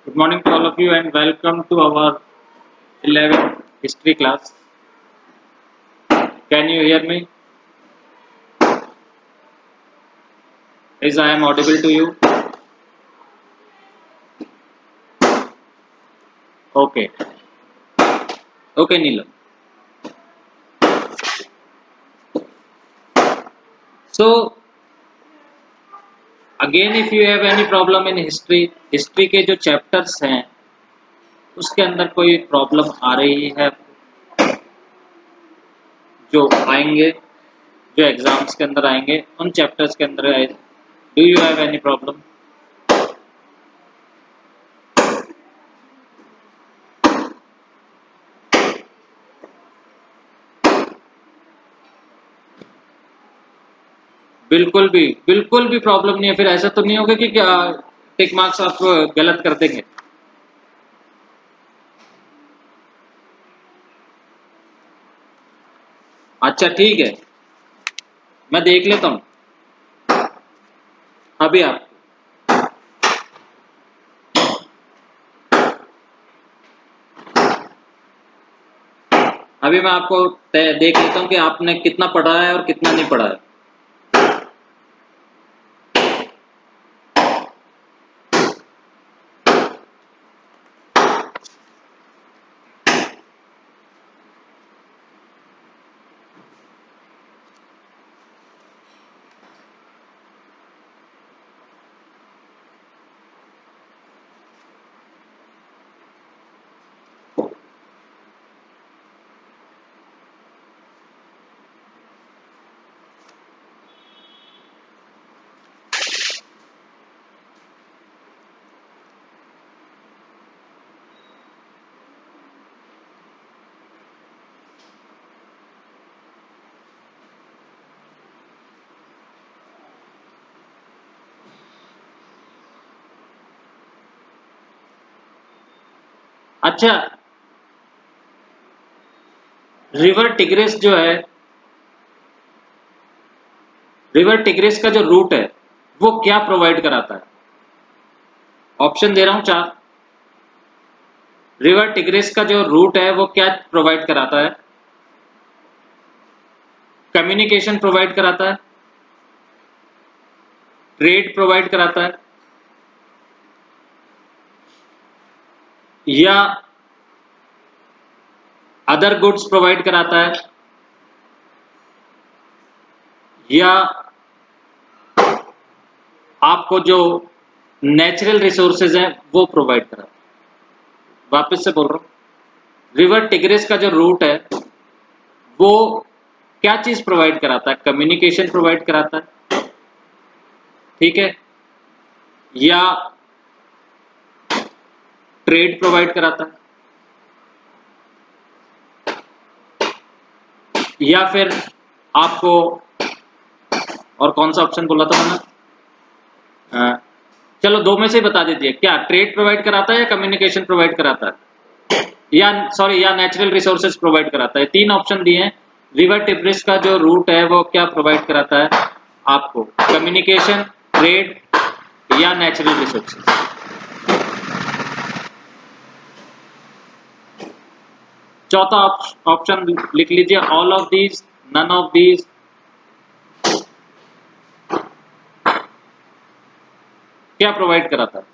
Good morning to all of you and welcome to our 11th history class. Can you hear me? Is I am audible to you? Okay. Okay, Neelam. So again, if you have any problem in history के जो chapters हैं उसके अंदर कोई problem आ रही है जो आएंगे जो एग्जाम्स के अंदर आएंगे उन चैप्टर्स के अंदर आए do you have any problem? बिल्कुल भी प्रॉब्लम नहीं है। फिर ऐसा तो नहीं होगा कि क्या टिक मार्क्स आप गलत कर देंगे? अच्छा ठीक है, मैं देख लेता हूँ अभी आप अभी मैं आपको देख लेता हूँ कि आपने कितना पढ़ा है और कितना नहीं पढ़ा है। अच्छा, रिवर टिग्रिस जो है, रिवर टिग्रिस का जो रूट है वो क्या प्रोवाइड कराता है? ऑप्शन दे रहा हूं 4। रिवर टिग्रिस का जो रूट है वो क्या प्रोवाइड कराता है? कम्युनिकेशन प्रोवाइड कराता है, ट्रेड प्रोवाइड कराता है, या अदर गुड्स प्रोवाइड कराता है, या आपको जो नेचुरल रिसोर्सेज हैं वो प्रोवाइड कराता है? वापस से बोल रहा हूं, रिवर टिग्रिस का जो रूट है वो क्या चीज प्रोवाइड कराता है? कम्युनिकेशन प्रोवाइड कराता है, ठीक है, या ट्रेड प्रोवाइड कराता है, या फिर आपको और कौन सा ऑप्शन बोला था मैंने? चलो दो में से बता दीजिए, क्या ट्रेड प्रोवाइड कराता है या कम्युनिकेशन प्रोवाइड कराता है, या सॉरी या नेचुरल रिसोर्सेज प्रोवाइड कराता है? 3 ऑप्शन दिए हैं। रिवर टिग्रिस का जो रूट है वो क्या प्रोवाइड कराता है आपको? कम्युनिकेशन, ट्रेड या नेचुरल रिसोर्सेज? चौथा ऑप्शन लिख लीजिए, all of these, none of these, क्या प्रोवाइड कराता है?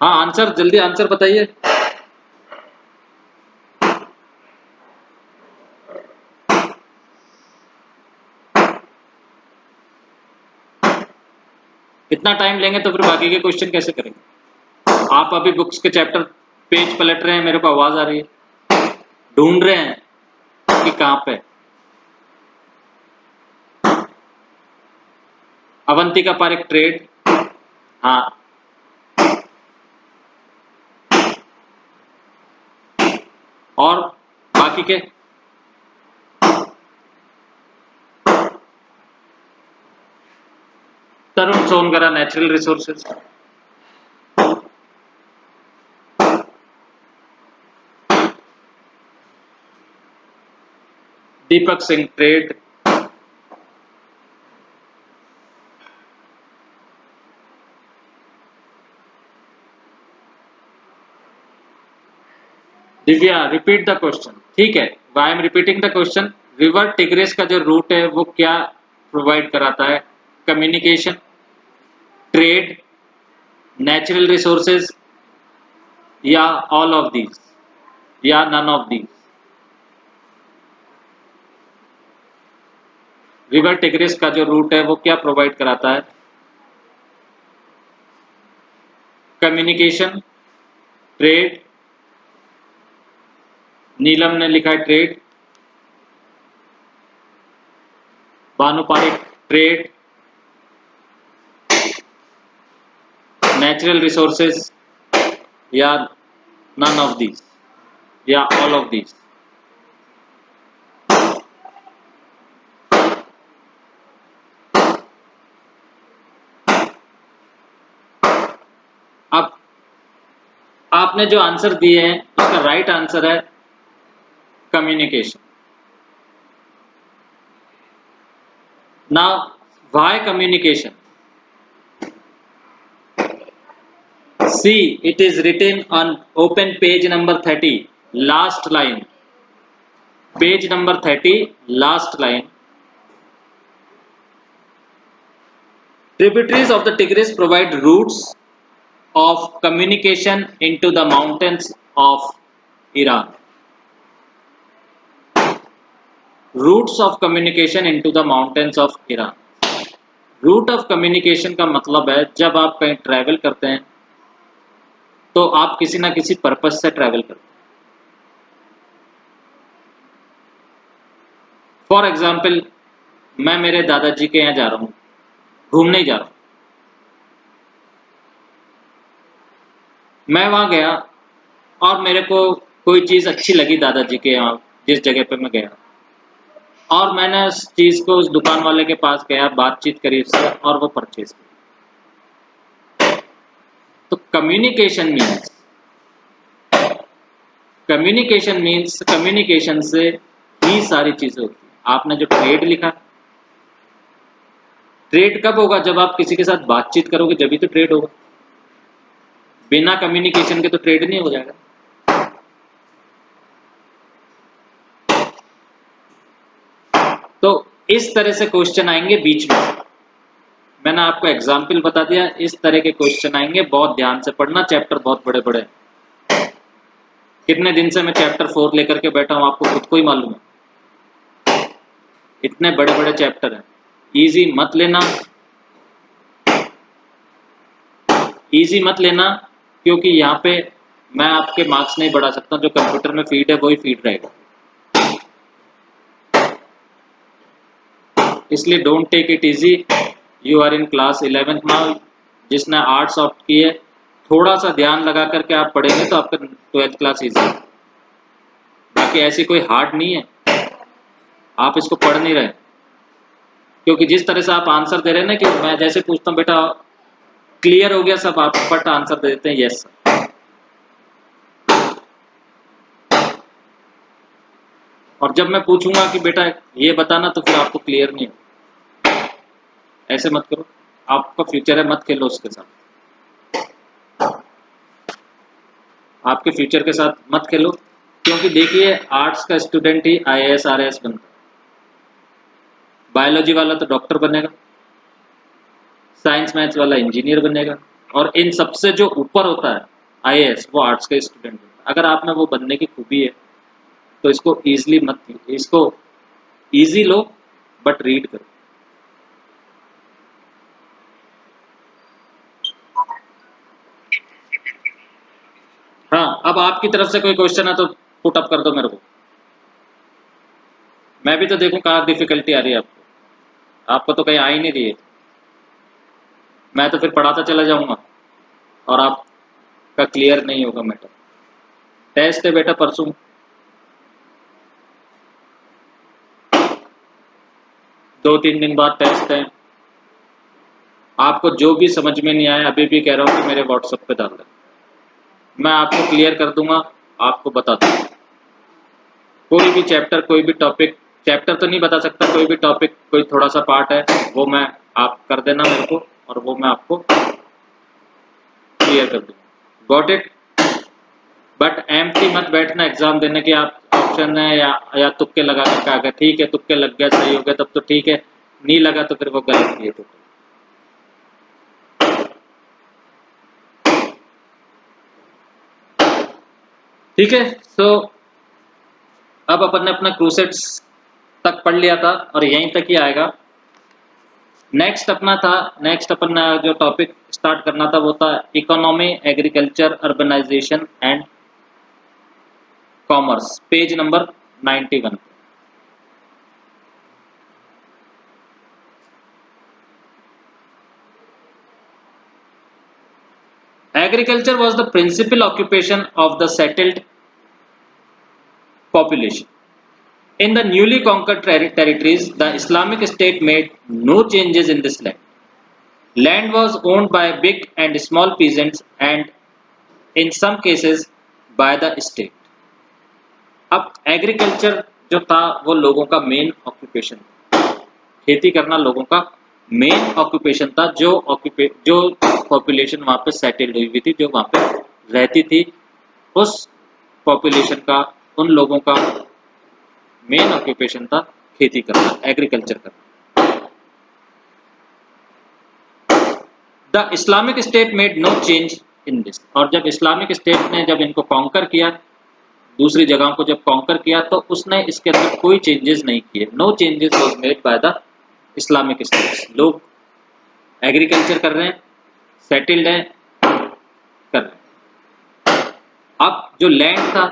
हाँ आंसर, जल्दी आंसर बताइए। इतना टाइम लेंगे तो फिर बाकी के क्वेश्चन कैसे करेंगे? आप अभी बुक्स के चैप्टर पेज पलट रहे हैं, मेरे को आवाज आ रही है, ढूंढ रहे हैं कि कहां पे। अवंतिका पारिक ट्रेड, हाँ, और बाकी के Tarun Songara natural resources. Deepak Singh trade, Divya repeat the question. ठीक है, I am repeating the question. River Tigris का जो रूट है वो क्या प्रोवाइड कराता है? कम्युनिकेशन, ट्रेड, नेचुरल रिसोर्सेज या ऑल ऑफ दीज या none of these? River Tigris का जो रूट है वो क्या प्रोवाइड कराता है? कम्युनिकेशन, ट्रेड, नीलम ने लिखा है ट्रेड, भानुपारी ट्रेड, नेचुरल रिसोर्सेज या नन ऑफ दीज या ऑल ऑफ दीज? अब आपने जो आंसर दिए हैं उसका राइट आंसर है communication. Now why communication? See, it is written on open page number 30, last line. Page number 30, last line. Tributaries of the Tigris provide routes of communication into the mountains of Iran. Routes of communication into the mountains of Iran. Route of communication का मतलब है जब आप कहीं travel करते हैं तो आप किसी ना किसी पर्पस से ट्रैवल करते हैं। फॉर एग्जाम्पल, मैं मेरे दादाजी के यहाँ जा रहा हूँ, घूमने ही जा रहा हूँ। मैं वहाँ गया और मेरे को कोई चीज़ अच्छी लगी दादाजी के यहाँ, जिस जगह पे मैं गया, और मैंने उस चीज़ को उस दुकान वाले के पास गया, बातचीत करी उससे और वो परचेज की। तो कम्युनिकेशन मीन्स कम्युनिकेशन से ही सारी चीज़ें होती हैं। आपने जो ट्रेड लिखा, ट्रेड कब होगा? जब आप किसी के साथ बातचीत करोगे जब भी तो ट्रेड होगा। बिना कम्युनिकेशन के तो ट्रेड नहीं हो जाएगा। तो इस तरह से क्वेश्चन आएंगे बीच में। मैंने आपको एग्जाम्पल बता दिया, इस तरह के क्वेश्चन आएंगे, बहुत ध्यान से पढ़ना। चैप्टर बहुत बड़े बड़े हैं। कितने दिन से मैं चैप्टर 4 लेकर के बैठा हूं, आपको खुद को ही मालूम है। इतने बड़े बड़े चैप्टर हैं। इजी मत लेना, इजी मत लेना, क्योंकि यहाँ पे मैं आपके मार्क्स नहीं बढ़ा सकता। जो कंप्यूटर में फीड है वही फीड रहेगा। इसलिए don't take it easy. You are in class 11th now. जिसने आर्ट्स ऑप्ट की है, थोड़ा सा ध्यान लगा करके आप पढ़ेंगे तो आपका 12th क्लास इजी है। बाकी ऐसी कोई हार्ड नहीं है, आप इसको पढ़ नहीं रहे। क्योंकि जिस तरह से आप आंसर दे रहे हैं ना, कि मैं जैसे पूछता हूँ बेटा क्लियर हो गया सब, आप फट आंसर दे देते हैं यस सर। और जब मैं पूछूंगा कि बेटा ये बताना, तो फिर आपको क्लियर नहीं हो। ऐसे मत करो, आपका फ्यूचर है, मत खेलो उसके साथ। आपके फ्यूचर के साथ मत खेलो, क्योंकि देखिए आर्ट्स का स्टूडेंट ही IAS RAS बनता है, बायोलॉजी वाला तो डॉक्टर बनेगा, साइंस मैथ्स वाला इंजीनियर बनेगा, और इन सबसे जो ऊपर होता है IAS, वो आर्ट्स का स्टूडेंट होता है। अगर आप में वो बनने की खूबी है तो इसको ईजिली मत, इसको इजी लो बट रीड करो। हाँ, अब आपकी तरफ से कोई क्वेश्चन है तो पुट अप कर दो मेरे को, मैं भी तो देखूं कहाँ डिफिकल्टी आ रही है आपको। आपको तो कहीं आ ही नहीं रही है, मैं तो फिर पढ़ाता चला जाऊंगा और आपका क्लियर नहीं होगा मैटर। टेस्ट है बेटा परसों, 2-3 दिन बाद टेस्ट है। आपको जो भी समझ में नहीं आया, अभी भी कह रहा हूँ कि मेरे व्हाट्सएप पे डाल दें, मैं आपको क्लियर कर दूंगा, आपको बता दूंगा। कोई भी चैप्टर, कोई भी टॉपिक चैप्टर तो नहीं बता सकता, कोई भी टॉपिक कोई थोड़ा सा पार्ट है वो मैं आप कर देना मेरे को और वो मैं आपको क्लियर कर दूंगा। Got it? बट एम्प्टी मत बैठना एग्जाम देने के, आप ऑप्शन है या तुक्के लगा के आ गए, ठीक है तुक्के लग गया सही हो गया तब तो ठीक है, नहीं लगा तो फिर वो गलत किए। तो ठीक है, सो अब अपन ने अपना क्रूसेड्स तक पढ़ लिया था और यहीं तक ही आएगा। नेक्स्ट अपन ने जो टॉपिक स्टार्ट करना था वो था economy, agriculture, urbanisation and commerce, page number 91। Agriculture was the principal occupation of the settled population. In the newly conquered territories, the Islamic State made no changes in this land. Land was owned by big and small peasants and in some cases by the state. अब agriculture जो था वो लोगों का main occupation था, खेती करना लोगों का मेन ऑक्यूपेशन था। जो पॉपुलेशन वहाँ पे सेटल्ड हुई हुई थी, जो वहाँ पे रहती थी, उस पॉपुलेशन का, उन लोगों का मेन ऑक्यूपेशन था खेती करना, एग्रीकल्चर करना। The Islamic state made no change in this, और जब इस्लामिक स्टेट ने जब इनको कॉन्कर किया, दूसरी जगहों को जब कॉन्कर किया, तो उसने इसके अंदर कोई चेंजेस नहीं किए। No changes was made by the Islamic states. लोग एग्रीकल्चर कर रहे हैं, सेटल्ड हैं, कर रहे हैं। अब जो लैंड था,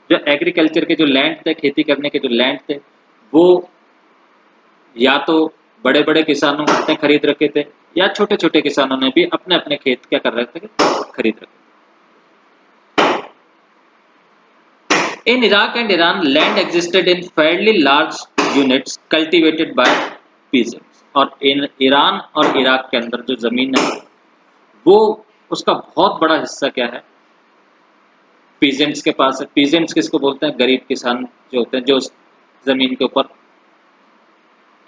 जो एग्रीकल्चर के जो लैंड थे, खेती करने के जो लैंड थे, वो या तो बड़े बड़े किसानों ने खरीद रखे थे या छोटे छोटे किसानों ने भी अपने अपने खेत क्या कर रहे थे, खरीद रखे। In Iraq and Iran, land existed in fairly large units cultivated by peasants. और इन ईरान और इराक के अंदर जो जमीन है वो उसका बहुत बड़ा हिस्सा क्या है, पीजेंट्स के पास है। पीजेंट्स किसको बोलते हैं? गरीब किसान जो होते हैं, जो जमीन के ऊपर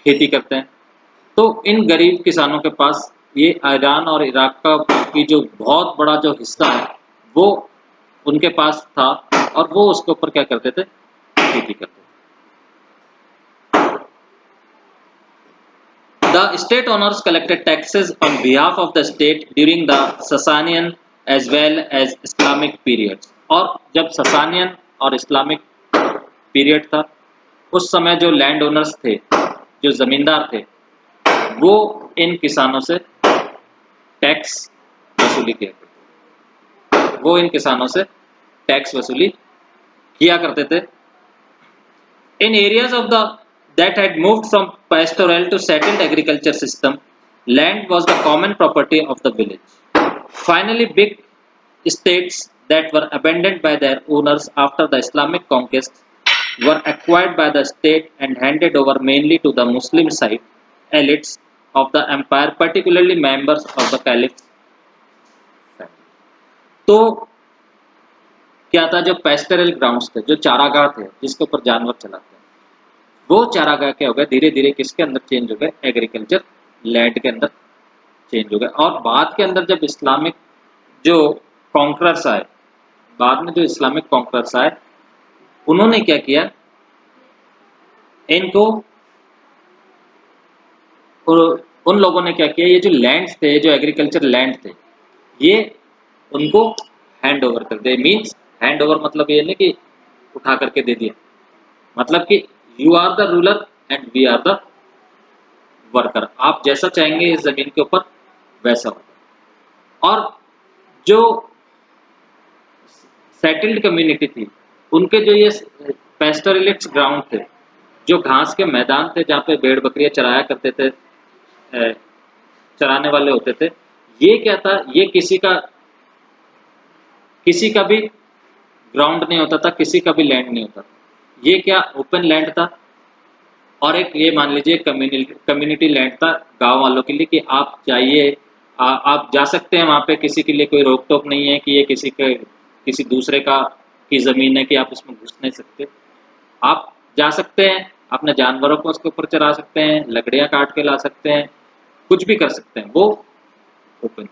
खेती करते हैं। तो इन गरीब किसानों के पास ये ईरान और इराक का की जो बहुत बड़ा जो हिस्सा है वो उनके पास था और वो उसके ऊपर क्या करते थे, खेती करते थे। The state owners collected taxes on behalf of the state during the Sasanian as well as Islamic periods. और जब ससानियन और इस्लामिक पीरियड था, उस समय जो लैंड ओनर्स थे, जो जमींदार थे, वो इन किसानों से टैक्स वसूली किया करते थे। वो इन किसानों से टैक्स वसूली किया करते थे। In areas of the that had moved from pastoral to settled agriculture system, land was the common property of the village. Finally, big estates that were abandoned by their owners after the Islamic conquest were acquired by the state and handed over mainly to the Muslim side elites of the empire, particularly members of the caliph's family. तो क्या था, जो पेस्टरल grounds थे, जो चारागाह थे जिसके ऊपर जानवर चलाते हैं, वो चारागाह क्या हो गया, धीरे धीरे किसके अंदर चेंज हो गए, एग्रीकल्चर लैंड के अंदर चेंज हो गए। और बाद के अंदर जब इस्लामिक जो कॉन्करर्स आए, बाद में जो इस्लामिक कॉन्करर्स आए, उन्होंने क्या किया, इनको उन लोगों ने क्या किया, ये जो लैंड्स थे, जो एग्रीकल्चर लैंड थे, ये उनको हैंड ओवर कर दिया। मीन्स हैंड ओवर मतलब ये नहीं कि उठा करके दे दिया, मतलब कि you are the ruler and we are the worker. आप जैसा चाहेंगे इस जमीन के ऊपर वैसा होगा। और जो सेटल्ड कम्युनिटी थी, उनके जो ये पेस्टोरलिस्ट ग्राउंड थे, जो घास के मैदान थे जहाँ पे भेड़ बकरियां चराया करते थे, चराने वाले होते थे, ये क्या था, ये किसी का भी ग्राउंड नहीं होता था, किसी का भी लैंड नहीं होता था। ये क्या ओपन लैंड था और एक ये मान लीजिए कम्युनिटी लैंड था गांव वालों के लिए कि आप जाइए, आप जा सकते हैं वहाँ पे, किसी के लिए कोई रोक टोक नहीं है कि ये किसी दूसरे का की ज़मीन है कि आप उसमें घुस नहीं सकते, आप जा सकते हैं। अपने जानवरों को उसके ऊपर चरा सकते हैं, लकड़ियां काट के ला सकते हैं, कुछ भी कर सकते हैं, वो ओपन।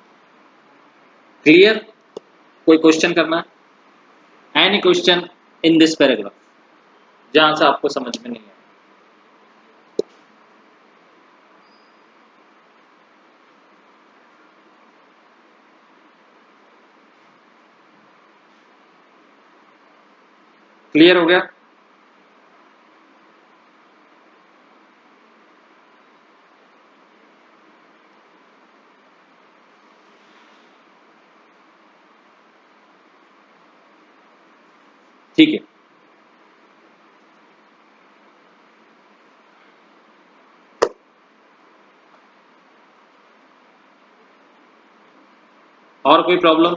क्लियर? कोई क्वेश्चन करना है? Any question in this paragraph जहां से आपको समझ में नहीं आया? क्लियर हो गया? ठीक है। और कोई प्रॉब्लम?